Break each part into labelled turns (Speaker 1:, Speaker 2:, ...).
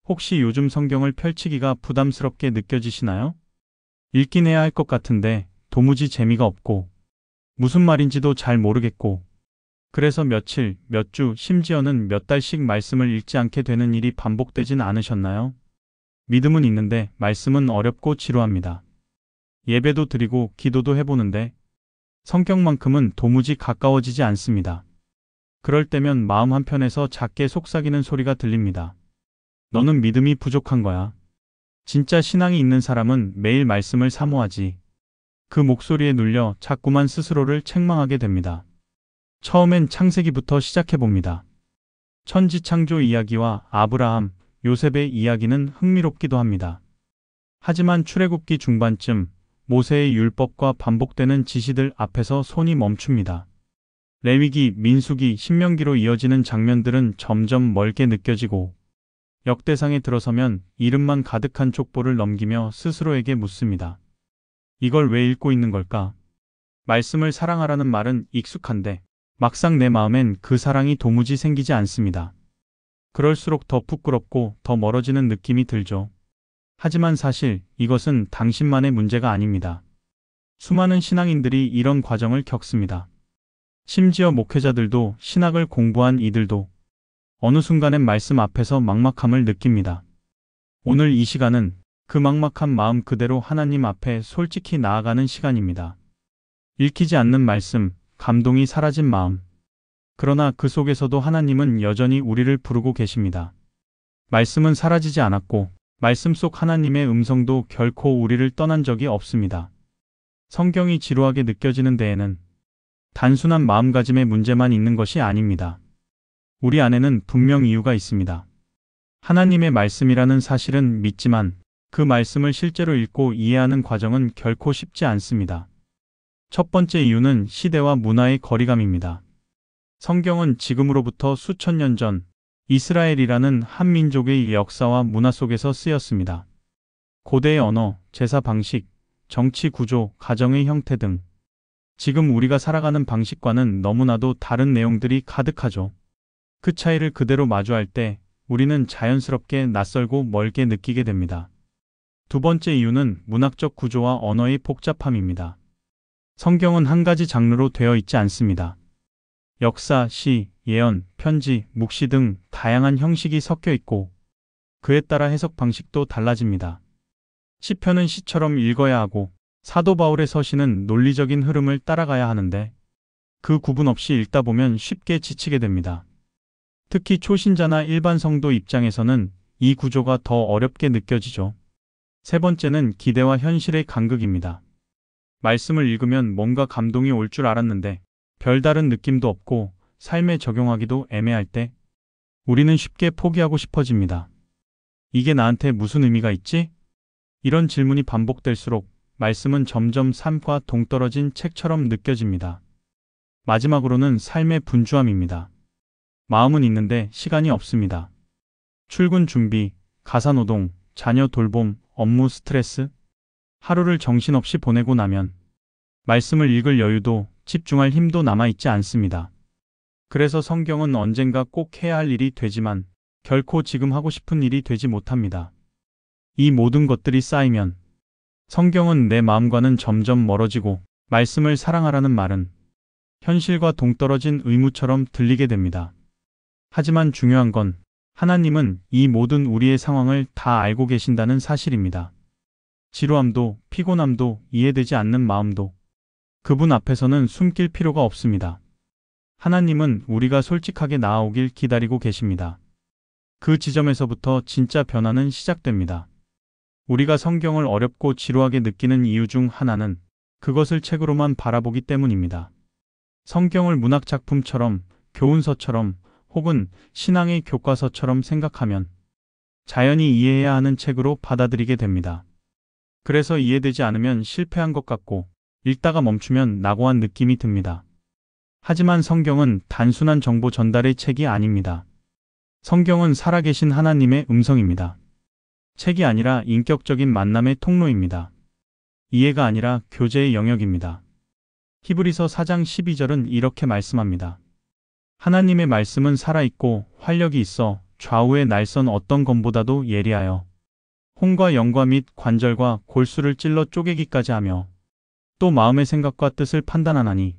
Speaker 1: 혹시 요즘 성경을 펼치기가 부담스럽게 느껴지시나요? 읽긴 해야 할 것 같은데 도무지 재미가 없고 무슨 말인지도 잘 모르겠고 그래서 며칠, 몇 주, 심지어는 몇 달씩 말씀을 읽지 않게 되는 일이 반복되진 않으셨나요? 믿음은 있는데 말씀은 어렵고 지루합니다. 예배도 드리고 기도도 해보는데 성경만큼은 도무지 가까워지지 않습니다. 그럴 때면 마음 한편에서 작게 속삭이는 소리가 들립니다. 너는 믿음이 부족한 거야. 진짜 신앙이 있는 사람은 매일 말씀을 사모하지. 그 목소리에 눌려 자꾸만 스스로를 책망하게 됩니다. 처음엔 창세기부터 시작해봅니다. 천지창조 이야기와 아브라함, 요셉의 이야기는 흥미롭기도 합니다. 하지만 출애굽기 중반쯤 모세의 율법과 반복되는 지시들 앞에서 손이 멈춥니다. 레위기, 민수기, 신명기로 이어지는 장면들은 점점 멀게 느껴지고 역대상에 들어서면 이름만 가득한 족보를 넘기며 스스로에게 묻습니다. 이걸 왜 읽고 있는 걸까? 말씀을 사랑하라는 말은 익숙한데 막상 내 마음엔 그 사랑이 도무지 생기지 않습니다. 그럴수록 더 부끄럽고 더 멀어지는 느낌이 들죠. 하지만 사실 이것은 당신만의 문제가 아닙니다. 수많은 신앙인들이 이런 과정을 겪습니다. 심지어 목회자들도, 신학을 공부한 이들도 어느 순간엔 말씀 앞에서 막막함을 느낍니다. 오늘 이 시간은 그 막막한 마음 그대로 하나님 앞에 솔직히 나아가는 시간입니다. 읽히지 않는 말씀, 감동이 사라진 마음. 그러나 그 속에서도 하나님은 여전히 우리를 부르고 계십니다. 말씀은 사라지지 않았고 말씀 속 하나님의 음성도 결코 우리를 떠난 적이 없습니다. 성경이 지루하게 느껴지는 데에는 단순한 마음가짐의 문제만 있는 것이 아닙니다. 우리 안에는 분명 이유가 있습니다. 하나님의 말씀이라는 사실은 믿지만 그 말씀을 실제로 읽고 이해하는 과정은 결코 쉽지 않습니다. 첫 번째 이유는 시대와 문화의 거리감입니다. 성경은 지금으로부터 수천 년 전 이스라엘이라는 한 민족의 역사와 문화 속에서 쓰였습니다. 고대의 언어, 제사 방식, 정치 구조, 가정의 형태 등 지금 우리가 살아가는 방식과는 너무나도 다른 내용들이 가득하죠. 그 차이를 그대로 마주할 때 우리는 자연스럽게 낯설고 멀게 느끼게 됩니다. 두 번째 이유는 문학적 구조와 언어의 복잡함입니다. 성경은 한 가지 장르로 되어 있지 않습니다. 역사, 시, 예언, 편지, 묵시 등 다양한 형식이 섞여 있고 그에 따라 해석 방식도 달라집니다. 시편은 시처럼 읽어야 하고 사도 바울의 서신은 논리적인 흐름을 따라가야 하는데 그 구분 없이 읽다 보면 쉽게 지치게 됩니다. 특히 초신자나 일반 성도 입장에서는 이 구조가 더 어렵게 느껴지죠. 세 번째는 기대와 현실의 간극입니다. 말씀을 읽으면 뭔가 감동이 올 줄 알았는데 별다른 느낌도 없고 삶에 적용하기도 애매할 때 우리는 쉽게 포기하고 싶어집니다. 이게 나한테 무슨 의미가 있지? 이런 질문이 반복될수록 말씀은 점점 삶과 동떨어진 책처럼 느껴집니다. 마지막으로는 삶의 분주함입니다. 마음은 있는데 시간이 없습니다. 출근 준비, 가사노동, 자녀 돌봄, 업무 스트레스, 하루를 정신없이 보내고 나면 말씀을 읽을 여유도 집중할 힘도 남아있지 않습니다. 그래서 성경은 언젠가 꼭 해야 할 일이 되지만 결코 지금 하고 싶은 일이 되지 못합니다. 이 모든 것들이 쌓이면 성경은 내 마음과는 점점 멀어지고 말씀을 사랑하라는 말은 현실과 동떨어진 의무처럼 들리게 됩니다. 하지만 중요한 건 하나님은 이 모든 우리의 상황을 다 알고 계신다는 사실입니다. 지루함도 피곤함도 이해되지 않는 마음도 그분 앞에서는 숨길 필요가 없습니다. 하나님은 우리가 솔직하게 나아오길 기다리고 계십니다. 그 지점에서부터 진짜 변화는 시작됩니다. 우리가 성경을 어렵고 지루하게 느끼는 이유 중 하나는 그것을 책으로만 바라보기 때문입니다. 성경을 문학작품처럼, 교훈서처럼 혹은 신앙의 교과서처럼 생각하면 자연히 이해해야 하는 책으로 받아들이게 됩니다. 그래서 이해되지 않으면 실패한 것 같고 읽다가 멈추면 낙오한 느낌이 듭니다. 하지만 성경은 단순한 정보 전달의 책이 아닙니다. 성경은 살아계신 하나님의 음성입니다. 책이 아니라 인격적인 만남의 통로입니다. 이해가 아니라 교제의 영역입니다. 히브리서 4장 12절은 이렇게 말씀합니다. 하나님의 말씀은 살아있고 활력이 있어 좌우의 날선 어떤 검보다도 예리하여 혼과 영과 및 관절과 골수를 찔러 쪼개기까지 하며 또 마음의 생각과 뜻을 판단하나니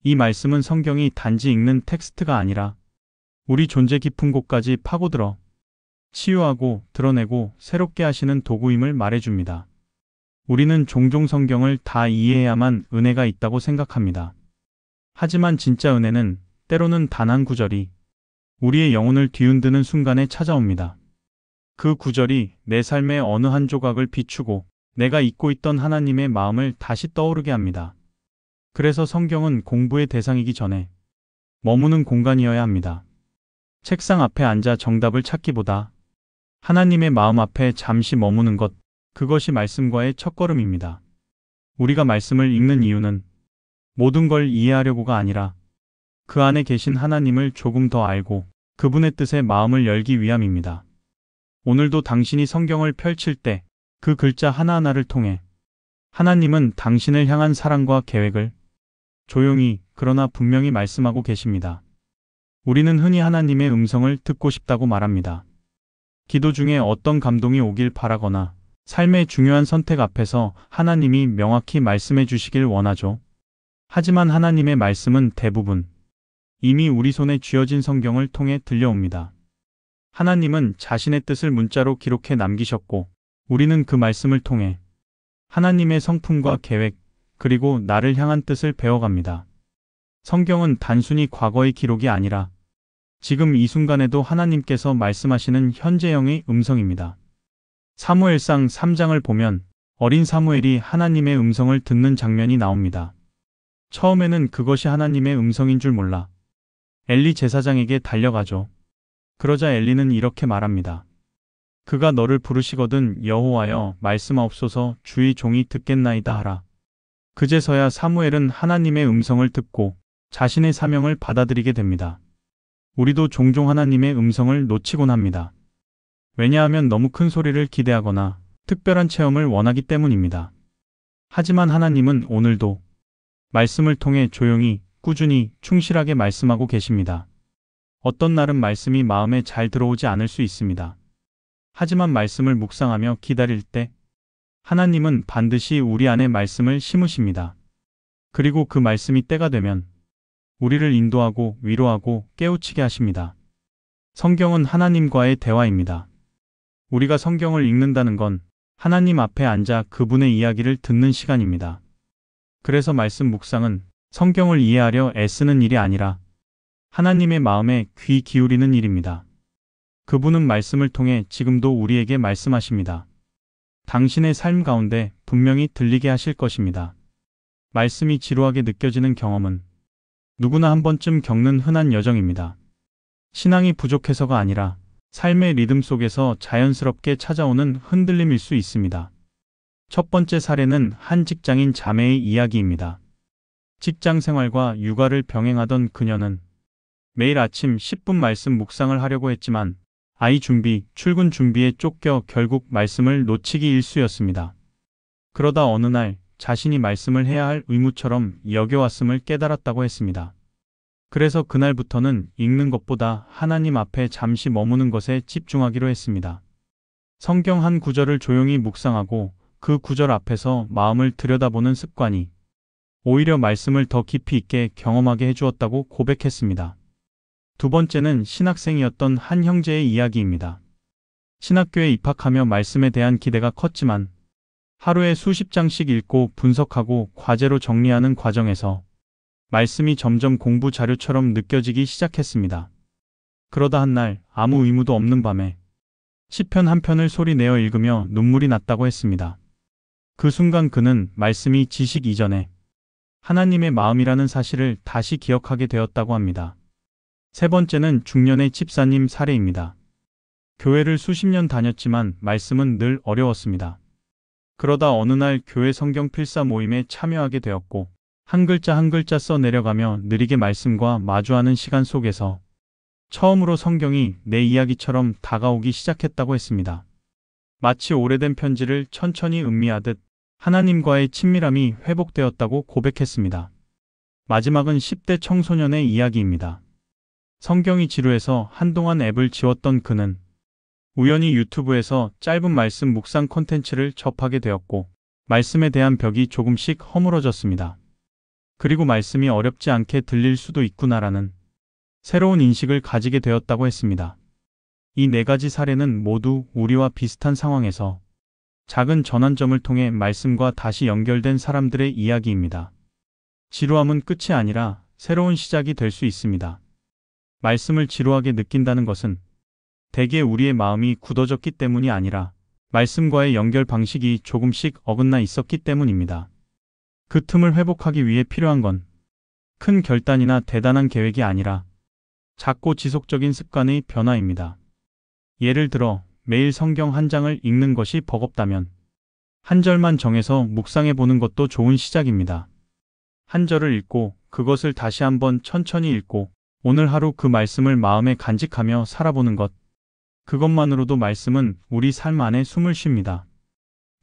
Speaker 1: 이 말씀은 성경이 단지 읽는 텍스트가 아니라 우리 존재 깊은 곳까지 파고들어 치유하고 드러내고 새롭게 하시는 도구임을 말해줍니다. 우리는 종종 성경을 다 이해해야만 은혜가 있다고 생각합니다. 하지만 진짜 은혜는 때로는 단 한 구절이 우리의 영혼을 뒤흔드는 순간에 찾아옵니다. 그 구절이 내 삶의 어느 한 조각을 비추고 내가 잊고 있던 하나님의 마음을 다시 떠오르게 합니다. 그래서 성경은 공부의 대상이기 전에 머무는 공간이어야 합니다. 책상 앞에 앉아 정답을 찾기보다 하나님의 마음 앞에 잠시 머무는 것, 그것이 말씀과의 첫걸음입니다. 우리가 말씀을 읽는 이유는 모든 걸 이해하려고가 아니라 그 안에 계신 하나님을 조금 더 알고 그분의 뜻에 마음을 열기 위함입니다. 오늘도 당신이 성경을 펼칠 때 그 글자 하나하나를 통해 하나님은 당신을 향한 사랑과 계획을 조용히 그러나 분명히 말씀하고 계십니다. 우리는 흔히 하나님의 음성을 듣고 싶다고 말합니다. 기도 중에 어떤 감동이 오길 바라거나 삶의 중요한 선택 앞에서 하나님이 명확히 말씀해 주시길 원하죠. 하지만 하나님의 말씀은 대부분 이미 우리 손에 쥐어진 성경을 통해 들려옵니다. 하나님은 자신의 뜻을 문자로 기록해 남기셨고 우리는 그 말씀을 통해 하나님의 성품과 계획 그리고 나를 향한 뜻을 배워갑니다. 성경은 단순히 과거의 기록이 아니라 지금 이 순간에도 하나님께서 말씀하시는 현재형의 음성입니다. 사무엘상 3장을 보면 어린 사무엘이 하나님의 음성을 듣는 장면이 나옵니다. 처음에는 그것이 하나님의 음성인 줄 몰라 엘리 제사장에게 달려가죠. 그러자 엘리는 이렇게 말합니다. 그가 너를 부르시거든 여호와여 말씀하옵소서 주의 종이 듣겠나이다 하라. 그제서야 사무엘은 하나님의 음성을 듣고 자신의 사명을 받아들이게 됩니다. 우리도 종종 하나님의 음성을 놓치곤 합니다. 왜냐하면 너무 큰 소리를 기대하거나 특별한 체험을 원하기 때문입니다. 하지만 하나님은 오늘도 말씀을 통해 조용히, 꾸준히, 충실하게 말씀하고 계십니다. 어떤 날은 말씀이 마음에 잘 들어오지 않을 수 있습니다. 하지만 말씀을 묵상하며 기다릴 때 하나님은 반드시 우리 안에 말씀을 심으십니다. 그리고 그 말씀이 때가 되면 우리를 인도하고 위로하고 깨우치게 하십니다. 성경은 하나님과의 대화입니다. 우리가 성경을 읽는다는 건 하나님 앞에 앉아 그분의 이야기를 듣는 시간입니다. 그래서 말씀 묵상은 성경을 이해하려 애쓰는 일이 아니라 하나님의 마음에 귀 기울이는 일입니다. 그분은 말씀을 통해 지금도 우리에게 말씀하십니다. 당신의 삶 가운데 분명히 들리게 하실 것입니다. 말씀이 지루하게 느껴지는 경험은 누구나 한 번쯤 겪는 흔한 여정입니다. 신앙이 부족해서가 아니라 삶의 리듬 속에서 자연스럽게 찾아오는 흔들림일 수 있습니다. 첫 번째 사례는 한 직장인 자매의 이야기입니다. 직장 생활과 육아를 병행하던 그녀는 매일 아침 10분 말씀 묵상을 하려고 했지만 아이 준비, 출근 준비에 쫓겨 결국 말씀을 놓치기 일쑤였습니다. 그러다 어느 날 자신이 말씀을 해야 할 의무처럼 여겨왔음을 깨달았다고 했습니다. 그래서 그날부터는 읽는 것보다 하나님 앞에 잠시 머무는 것에 집중하기로 했습니다. 성경 한 구절을 조용히 묵상하고 그 구절 앞에서 마음을 들여다보는 습관이 오히려 말씀을 더 깊이 있게 경험하게 해주었다고 고백했습니다. 두 번째는 신학생이었던 한 형제의 이야기입니다. 신학교에 입학하며 말씀에 대한 기대가 컸지만 하루에 수십 장씩 읽고 분석하고 과제로 정리하는 과정에서 말씀이 점점 공부 자료처럼 느껴지기 시작했습니다. 그러다 한 날 아무 의무도 없는 밤에 시편 한 편을 소리내어 읽으며 눈물이 났다고 했습니다. 그 순간 그는 말씀이 지식 이전에 하나님의 마음이라는 사실을 다시 기억하게 되었다고 합니다. 세 번째는 중년의 집사님 사례입니다. 교회를 수십 년 다녔지만 말씀은 늘 어려웠습니다. 그러다 어느 날 교회 성경 필사 모임에 참여하게 되었고 한 글자 한 글자 써 내려가며 느리게 말씀과 마주하는 시간 속에서 처음으로 성경이 내 이야기처럼 다가오기 시작했다고 했습니다. 마치 오래된 편지를 천천히 음미하듯 하나님과의 친밀함이 회복되었다고 고백했습니다. 마지막은 10대 청소년의 이야기입니다. 성경이 지루해서 한동안 앱을 지웠던 그는 우연히 유튜브에서 짧은 말씀 묵상 콘텐츠를 접하게 되었고, 말씀에 대한 벽이 조금씩 허물어졌습니다. 그리고 말씀이 어렵지 않게 들릴 수도 있구나라는 새로운 인식을 가지게 되었다고 했습니다. 이 네 가지 사례는 모두 우리와 비슷한 상황에서 작은 전환점을 통해 말씀과 다시 연결된 사람들의 이야기입니다. 지루함은 끝이 아니라 새로운 시작이 될 수 있습니다. 말씀을 지루하게 느낀다는 것은 대개 우리의 마음이 굳어졌기 때문이 아니라 말씀과의 연결 방식이 조금씩 어긋나 있었기 때문입니다. 그 틈을 회복하기 위해 필요한 건 큰 결단이나 대단한 계획이 아니라 작고 지속적인 습관의 변화입니다. 예를 들어 매일 성경 한 장을 읽는 것이 버겁다면 한 절만 정해서 묵상해 보는 것도 좋은 시작입니다. 한 절을 읽고 그것을 다시 한번 천천히 읽고 오늘 하루 그 말씀을 마음에 간직하며 살아보는 것. 그것만으로도 말씀은 우리 삶 안에 숨을 쉽니다.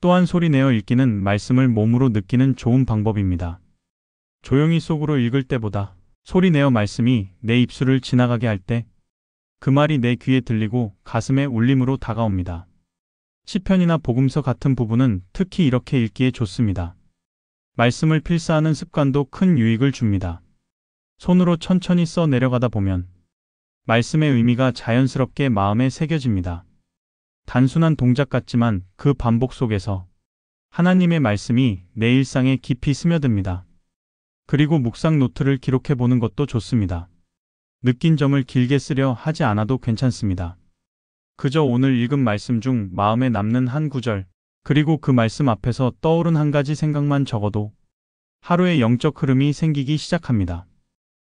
Speaker 1: 또한 소리내어 읽기는 말씀을 몸으로 느끼는 좋은 방법입니다. 조용히 속으로 읽을 때보다 소리내어 말씀이 내 입술을 지나가게 할 때 그 말이 내 귀에 들리고 가슴에 울림으로 다가옵니다. 시편이나 복음서 같은 부분은 특히 이렇게 읽기에 좋습니다. 말씀을 필사하는 습관도 큰 유익을 줍니다. 손으로 천천히 써 내려가다 보면 말씀의 의미가 자연스럽게 마음에 새겨집니다. 단순한 동작 같지만 그 반복 속에서 하나님의 말씀이 내 일상에 깊이 스며듭니다. 그리고 묵상 노트를 기록해 보는 것도 좋습니다. 느낀 점을 길게 쓰려 하지 않아도 괜찮습니다. 그저 오늘 읽은 말씀 중 마음에 남는 한 구절, 그리고 그 말씀 앞에서 떠오른 한 가지 생각만 적어도 하루의 영적 흐름이 생기기 시작합니다.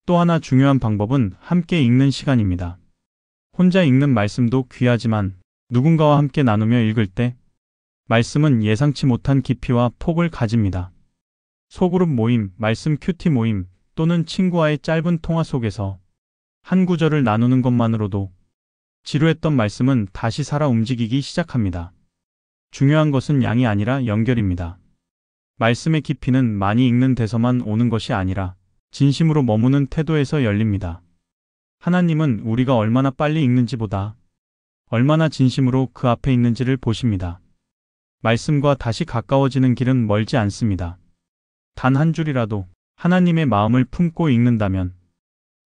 Speaker 1: 또 하나 중요한 방법은 함께 읽는 시간입니다. 혼자 읽는 말씀도 귀하지만 누군가와 함께 나누며 읽을 때 말씀은 예상치 못한 깊이와 폭을 가집니다. 소그룹 모임, 말씀 큐티 모임 또는 친구와의 짧은 통화 속에서 한 구절을 나누는 것만으로도 지루했던 말씀은 다시 살아 움직이기 시작합니다. 중요한 것은 양이 아니라 연결입니다. 말씀의 깊이는 많이 읽는 데서만 오는 것이 아니라 진심으로 머무는 태도에서 열립니다. 하나님은 우리가 얼마나 빨리 읽는지보다 얼마나 진심으로 그 앞에 있는지를 보십니다. 말씀과 다시 가까워지는 길은 멀지 않습니다. 단 한 줄이라도 하나님의 마음을 품고 읽는다면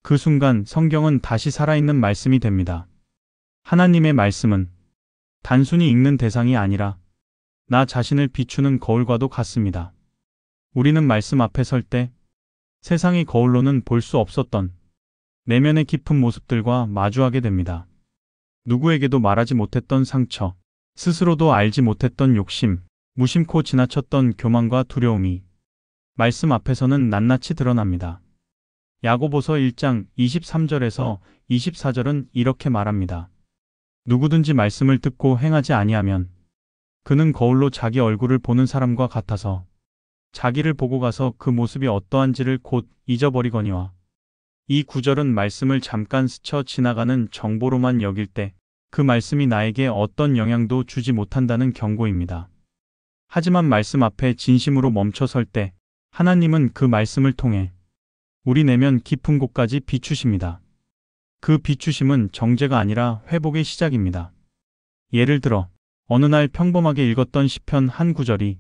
Speaker 1: 그 순간 성경은 다시 살아있는 말씀이 됩니다. 하나님의 말씀은 단순히 읽는 대상이 아니라 나 자신을 비추는 거울과도 같습니다. 우리는 말씀 앞에 설 때 세상의 거울로는 볼 수 없었던 내면의 깊은 모습들과 마주하게 됩니다. 누구에게도 말하지 못했던 상처, 스스로도 알지 못했던 욕심, 무심코 지나쳤던 교만과 두려움이 말씀 앞에서는 낱낱이 드러납니다. 야고보서 1장 23절에서 24절은 이렇게 말합니다. 누구든지 말씀을 듣고 행하지 아니하면 그는 거울로 자기 얼굴을 보는 사람과 같아서 자기를 보고 가서 그 모습이 어떠한지를 곧 잊어버리거니와. 이 구절은 말씀을 잠깐 스쳐 지나가는 정보로만 여길 때 그 말씀이 나에게 어떤 영향도 주지 못한다는 경고입니다. 하지만 말씀 앞에 진심으로 멈춰 설 때 하나님은 그 말씀을 통해 우리 내면 깊은 곳까지 비추십니다. 그 비추심은 정죄가 아니라 회복의 시작입니다. 예를 들어 어느 날 평범하게 읽었던 시편 한 구절이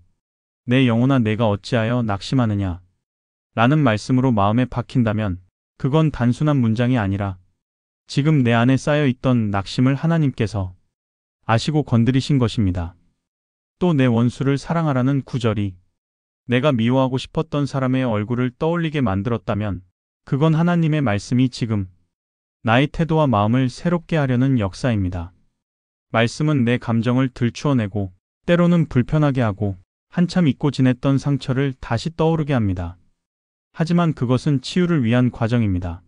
Speaker 1: 내 영혼아 내가 어찌하여 낙심하느냐 라는 말씀으로 마음에 박힌다면 그건 단순한 문장이 아니라 지금 내 안에 쌓여있던 낙심을 하나님께서 아시고 건드리신 것입니다. 또 내 원수를 사랑하라는 구절이 내가 미워하고 싶었던 사람의 얼굴을 떠올리게 만들었다면 그건 하나님의 말씀이 지금 나의 태도와 마음을 새롭게 하려는 역사입니다. 말씀은 내 감정을 들추어내고 때로는 불편하게 하고 한참 잊고 지냈던 상처를 다시 떠오르게 합니다. 하지만 그것은 치유를 위한 과정입니다.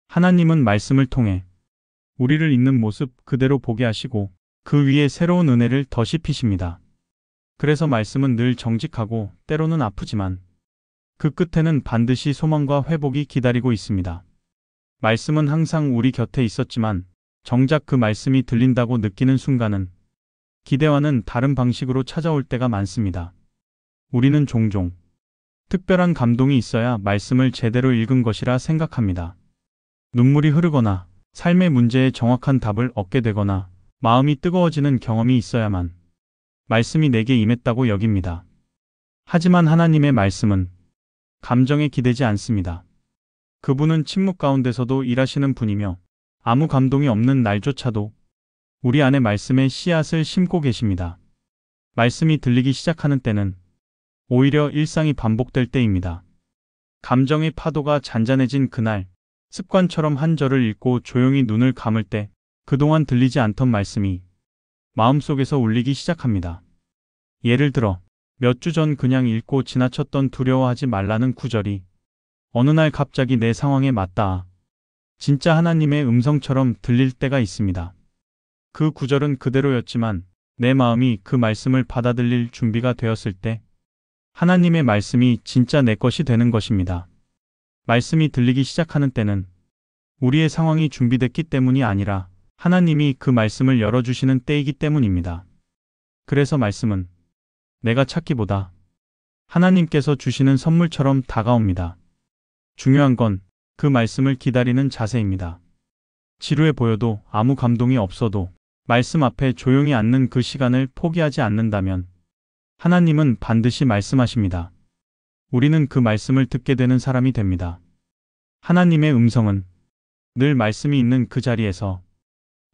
Speaker 1: 하나님은 말씀을 통해 우리를 있는 모습 그대로 보게 하시고 그 위에 새로운 은혜를 더시피십니다. 그래서 말씀은 늘 정직하고 때로는 아프지만 그 끝에는 반드시 소망과 회복이 기다리고 있습니다. 말씀은 항상 우리 곁에 있었지만 정작 그 말씀이 들린다고 느끼는 순간은 기대와는 다른 방식으로 찾아올 때가 많습니다. 우리는 종종 특별한 감동이 있어야 말씀을 제대로 읽은 것이라 생각합니다. 눈물이 흐르거나 삶의 문제에 정확한 답을 얻게 되거나 마음이 뜨거워지는 경험이 있어야만 말씀이 내게 임했다고 여깁니다. 하지만 하나님의 말씀은 감정에 기대지 않습니다. 그분은 침묵 가운데서도 일하시는 분이며 아무 감동이 없는 날조차도 우리 안에 말씀의 씨앗을 심고 계십니다. 말씀이 들리기 시작하는 때는 오히려 일상이 반복될 때입니다. 감정의 파도가 잔잔해진 그날, 습관처럼 한 절을 읽고 조용히 눈을 감을 때 그동안 들리지 않던 말씀이 마음속에서 울리기 시작합니다. 예를 들어 몇 주 전 그냥 읽고 지나쳤던 두려워하지 말라는 구절이 어느 날 갑자기 내 상황에 맞닿아 진짜 하나님의 음성처럼 들릴 때가 있습니다. 그 구절은 그대로였지만 내 마음이 그 말씀을 받아들일 준비가 되었을 때 하나님의 말씀이 진짜 내 것이 되는 것입니다. 말씀이 들리기 시작하는 때는 우리의 상황이 준비됐기 때문이 아니라 하나님이 그 말씀을 열어주시는 때이기 때문입니다. 그래서 말씀은 내가 찾기보다 하나님께서 주시는 선물처럼 다가옵니다. 중요한 건 그 말씀을 기다리는 자세입니다. 지루해 보여도 아무 감동이 없어도 말씀 앞에 조용히 앉는 그 시간을 포기하지 않는다면 하나님은 반드시 말씀하십니다. 우리는 그 말씀을 듣게 되는 사람이 됩니다. 하나님의 음성은 늘 말씀이 있는 그 자리에서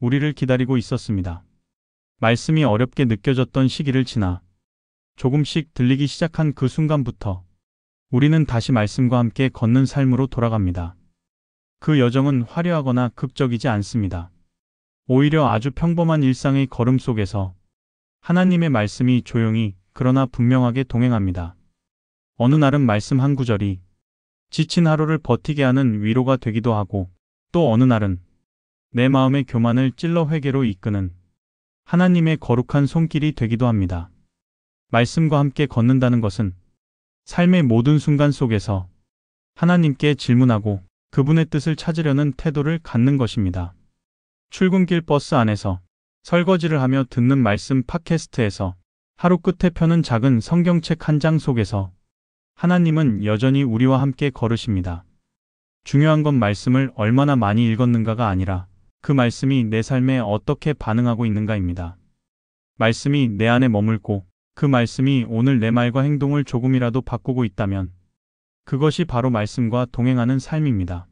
Speaker 1: 우리를 기다리고 있었습니다. 말씀이 어렵게 느껴졌던 시기를 지나 조금씩 들리기 시작한 그 순간부터 우리는 다시 말씀과 함께 걷는 삶으로 돌아갑니다. 그 여정은 화려하거나 극적이지 않습니다. 오히려 아주 평범한 일상의 걸음 속에서 하나님의 말씀이 조용히 그러나 분명하게 동행합니다. 어느 날은 말씀 한 구절이 지친 하루를 버티게 하는 위로가 되기도 하고 또 어느 날은 내 마음의 교만을 찔러 회개로 이끄는 하나님의 거룩한 손길이 되기도 합니다. 말씀과 함께 걷는다는 것은 삶의 모든 순간 속에서 하나님께 질문하고 그분의 뜻을 찾으려는 태도를 갖는 것입니다. 출근길 버스 안에서, 설거지를 하며 듣는 말씀 팟캐스트에서, 하루 끝에 펴는 작은 성경책 한 장 속에서 하나님은 여전히 우리와 함께 걸으십니다. 중요한 건 말씀을 얼마나 많이 읽었는가가 아니라 그 말씀이 내 삶에 어떻게 반응하고 있는가입니다. 말씀이 내 안에 머물고 그 말씀이 오늘 내 말과 행동을 조금이라도 바꾸고 있다면 그것이 바로 말씀과 동행하는 삶입니다.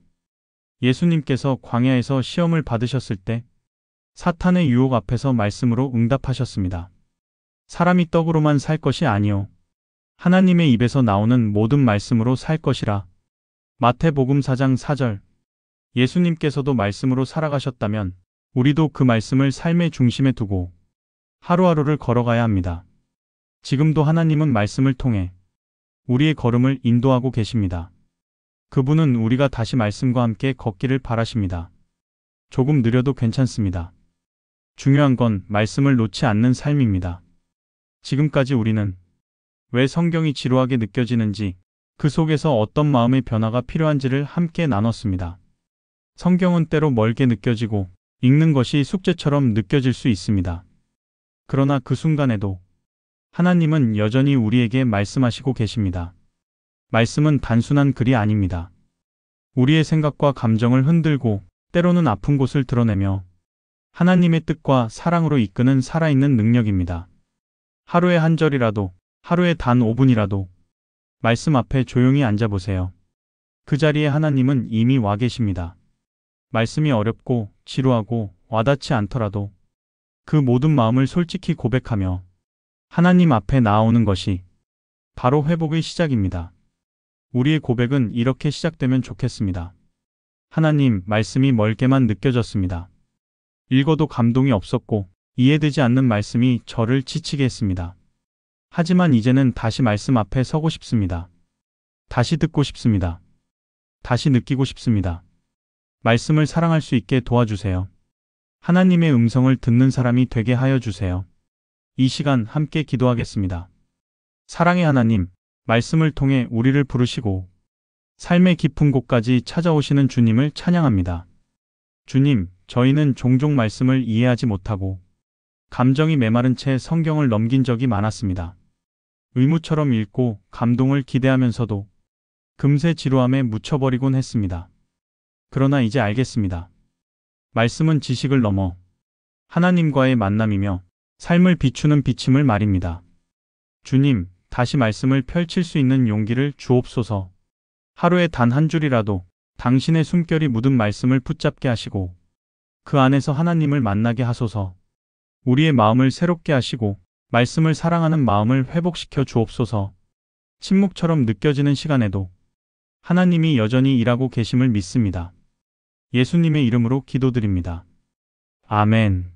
Speaker 1: 예수님께서 광야에서 시험을 받으셨을 때 사탄의 유혹 앞에서 말씀으로 응답하셨습니다. 사람이 떡으로만 살 것이 아니요 하나님의 입에서 나오는 모든 말씀으로 살 것이라. 마태복음 4장 4절. 예수님께서도 말씀으로 살아가셨다면 우리도 그 말씀을 삶의 중심에 두고 하루하루를 걸어가야 합니다. 지금도 하나님은 말씀을 통해 우리의 걸음을 인도하고 계십니다. 그분은 우리가 다시 말씀과 함께 걷기를 바라십니다. 조금 느려도 괜찮습니다. 중요한 건 말씀을 놓지 않는 삶입니다. 지금까지 우리는 왜 성경이 지루하게 느껴지는지, 그 속에서 어떤 마음의 변화가 필요한지를 함께 나눴습니다. 성경은 때로 멀게 느껴지고 읽는 것이 숙제처럼 느껴질 수 있습니다. 그러나 그 순간에도 하나님은 여전히 우리에게 말씀하시고 계십니다. 말씀은 단순한 글이 아닙니다. 우리의 생각과 감정을 흔들고 때로는 아픈 곳을 드러내며 하나님의 뜻과 사랑으로 이끄는 살아있는 능력입니다. 하루에 한 절이라도, 하루에 단 5분이라도 말씀 앞에 조용히 앉아보세요. 그 자리에 하나님은 이미 와 계십니다. 말씀이 어렵고 지루하고 와닿지 않더라도 그 모든 마음을 솔직히 고백하며 하나님 앞에 나아오는 것이 바로 회복의 시작입니다. 우리의 고백은 이렇게 시작되면 좋겠습니다. 하나님, 말씀이 멀게만 느껴졌습니다. 읽어도 감동이 없었고 이해되지 않는 말씀이 저를 지치게 했습니다. 하지만 이제는 다시 말씀 앞에 서고 싶습니다. 다시 듣고 싶습니다. 다시 느끼고 싶습니다. 말씀을 사랑할 수 있게 도와주세요. 하나님의 음성을 듣는 사람이 되게 하여 주세요. 이 시간 함께 기도하겠습니다. 사랑의 하나님, 말씀을 통해 우리를 부르시고 삶의 깊은 곳까지 찾아오시는 주님을 찬양합니다. 주님, 저희는 종종 말씀을 이해하지 못하고 감정이 메마른 채 성경을 넘긴 적이 많았습니다. 의무처럼 읽고 감동을 기대하면서도 금세 지루함에 묻혀버리곤 했습니다. 그러나 이제 알겠습니다. 말씀은 지식을 넘어 하나님과의 만남이며 삶을 비추는 비침을 말입니다. 주님, 다시 말씀을 펼칠 수 있는 용기를 주옵소서. 하루에 단 한 줄이라도 당신의 숨결이 묻은 말씀을 붙잡게 하시고 그 안에서 하나님을 만나게 하소서. 우리의 마음을 새롭게 하시고 말씀을 사랑하는 마음을 회복시켜 주옵소서. 침묵처럼 느껴지는 시간에도 하나님이 여전히 일하고 계심을 믿습니다. 예수님의 이름으로 기도드립니다. 아멘.